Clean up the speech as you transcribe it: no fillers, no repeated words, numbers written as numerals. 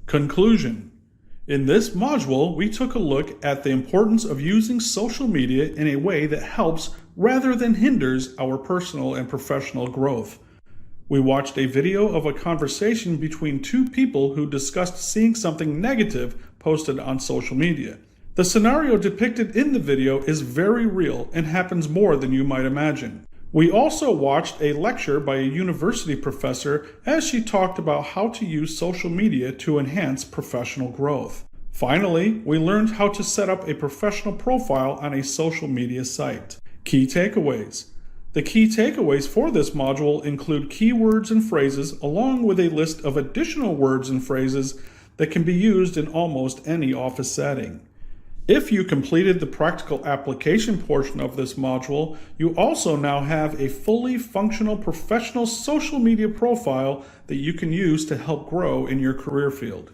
Conclusion. In this module, we took a look at the importance of using social media in a way that helps rather than hinders our personal and professional growth. We watched a video of a conversation between two people who discussed seeing something negative posted on social media. The scenario depicted in the video is very real and happens more than you might imagine. We also watched a lecture by a university professor as she talked about how to use social media to enhance professional growth. Finally, we learned how to set up a professional profile on a social media site. Key takeaways. The key takeaways for this module include keywords and phrases along with a list of additional words and phrases that can be used in almost any office setting. If you completed the practical application portion of this module, you also now have a fully functional professional social media profile that you can use to help grow in your career field.